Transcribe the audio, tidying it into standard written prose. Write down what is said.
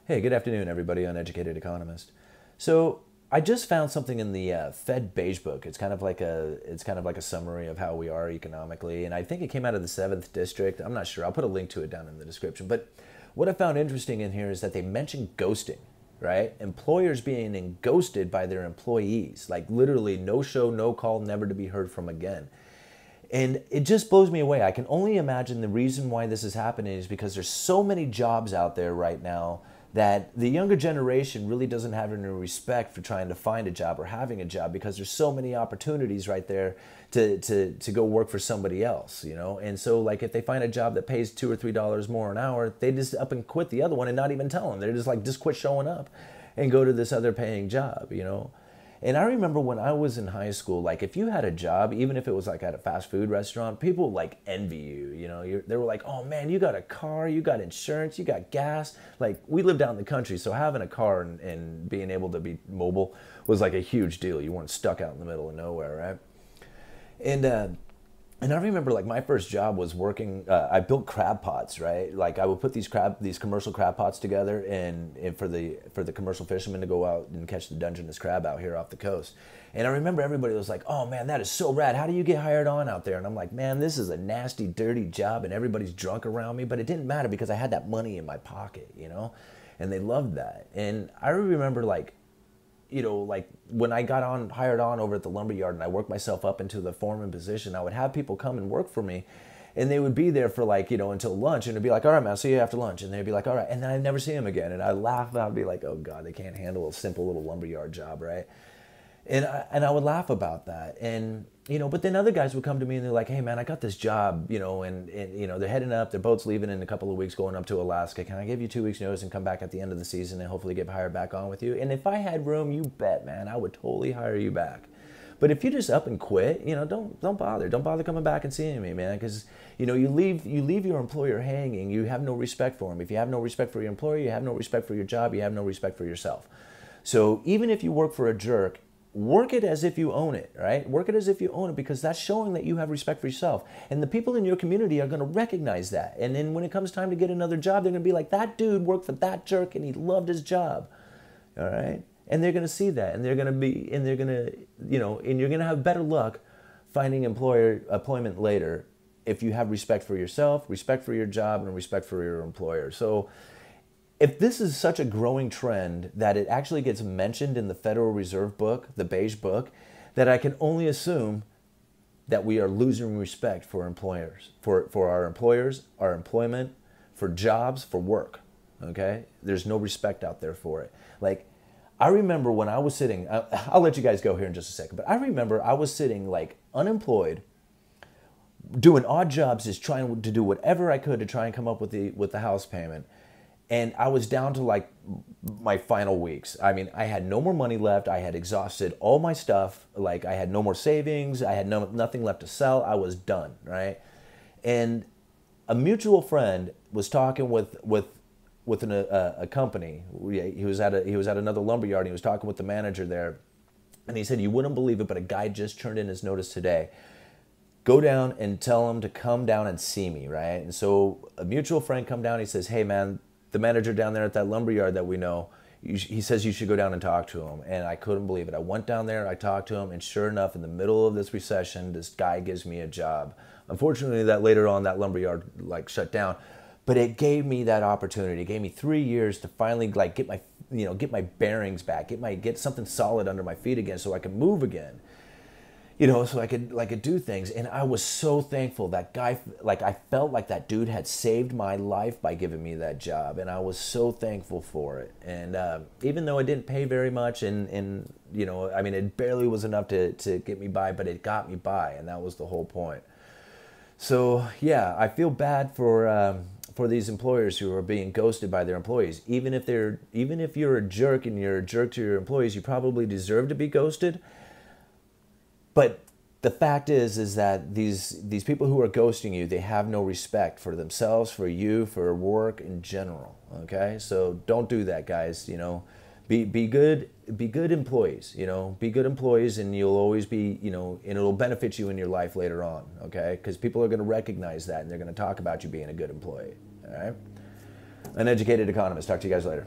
Hey, good afternoon, everybody. Uneducated Economist. So I just found something in the Fed Beige Book. It's kind of like a summary of how we are economically, and I think it came out of the Seventh District. I'm not sure. I'll put a link to it down in the description. But what I found interesting in here is that they mention ghosting, right? Employers being ghosted by their employees, like literally no show, no call, never to be heard from again. And it just blows me away. I can only imagine the reason why this is happening is because there's so many jobs out there right now that the younger generation really doesn't have any respect for trying to find a job or having a job because there's so many opportunities right there to go work for somebody else, you know? And so like if they find a job that pays $2 or $3 more an hour, they just up and quit the other one and not even tell them. They're just like, just quit showing up and go to this other paying job, you know? And I remember when I was in high school, like if you had a job, even if it was like at a fast food restaurant, people like envy you. You know, they were like, "Oh man, you got a car, you got insurance, you got gas." Like we lived out in the country, so having a car and being able to be mobile was like a huge deal. You weren't stuck out in the middle of nowhere, right? And and I remember like my first job was working. I built crab pots, right? Like I would put these commercial crab pots together, and for the commercial fishermen to go out and catch the Dungeness crab out here off the coast. And I remember everybody was like, "Oh man, that is so rad! How do you get hired on out there?" And I'm like, "Man, this is a nasty, dirty job, and everybody's drunk around me." But it didn't matter because I had that money in my pocket, you know, and they loved that. And I remember like like when I got hired on over at the lumber yard and I worked myself up into the foreman position, I would have people come and work for me and they would be there for like, until lunch and it'd be like, "All right, man, I'll see you after lunch." And they'd be like, "All right." And then I'd never see them again. And I'd laugh and I'd be like, "Oh God, they can't handle a simple little lumber yard job, right?" And I would laugh about that. And, but then other guys would come to me and they're like, "Hey man, I got this job, and they're heading up, their boat's leaving in a couple of weeks going up to Alaska. Can I give you 2 weeks notice and come back at the end of the season and hopefully get hired back on with you?" And if I had room, you bet, man, I would totally hire you back. But if you just up and quit, don't bother. Don't bother coming back and seeing me, man, because you leave your employer hanging. You have no respect for him. If you have no respect for your employer, you have no respect for your job. You have no respect for yourself. So even if you work for a jerk, work it as if you own it, right? Work it as if you own it because that's showing that you have respect for yourself. And the people in your community are going to recognize that. And then when it comes time to get another job, they're going to be like, "That dude worked for that jerk and he loved his job." All right? And they're going to see that and they're going to, and you're going to have better luck finding employment later if you have respect for yourself, respect for your job, and respect for your employer. So if this is such a growing trend that it actually gets mentioned in the Federal Reserve book, the Beige Book, that I can only assume that we are losing respect for employers, for our employers, our employment, for jobs, for work. Okay? There's no respect out there for it. Like, I remember when I was sitting, I'll let you guys go here in just a second, but I remember I was sitting like unemployed, doing odd jobs, just trying to do whatever I could to try and come up with the house payment. And I was down to like my final weeks. I mean, I had no more money left. I had exhausted all my stuff. Like I had no more savings. I had nothing left to sell. I was done, right? And a mutual friend was talking with a company. He was at another lumber yard. And he was talking with the manager there, and he said, "You wouldn't believe it, but a guy just turned in his notice today. Go down and tell him to come down and see me," right? And so a mutual friend come down. He says, "Hey man, the manager down there at that lumber yard that we know, he says you should go down and talk to him." And I couldn't believe it. I went down there, I talked to him, and sure enough, in the middle of this recession, this guy gives me a job. Unfortunately, that later on that lumber yard like shut down, but it gave me that opportunity. It gave me 3 years to finally like get my bearings back, get something solid under my feet again, so I could move again. So I could do things. And I was so thankful that guy, like I felt like that dude had saved my life by giving me that job. And I was so thankful for it. And even though it didn't pay very much and I mean, it barely was enough to get me by, but it got me by. And that was the whole point. So yeah, I feel bad for these employers who are being ghosted by their employees. Even if you're a jerk and you're a jerk to your employees, you probably deserve to be ghosted. But the fact is that these people who are ghosting you, they have no respect for themselves, for you, for work in general. Okay, so don't do that, guys. Be good employees. Be good employees, and you'll always be and it'll benefit you in your life later on. Okay, because people are going to recognize that, and they're going to talk about you being a good employee. All right, Uneducated Economist. Talk to you guys later.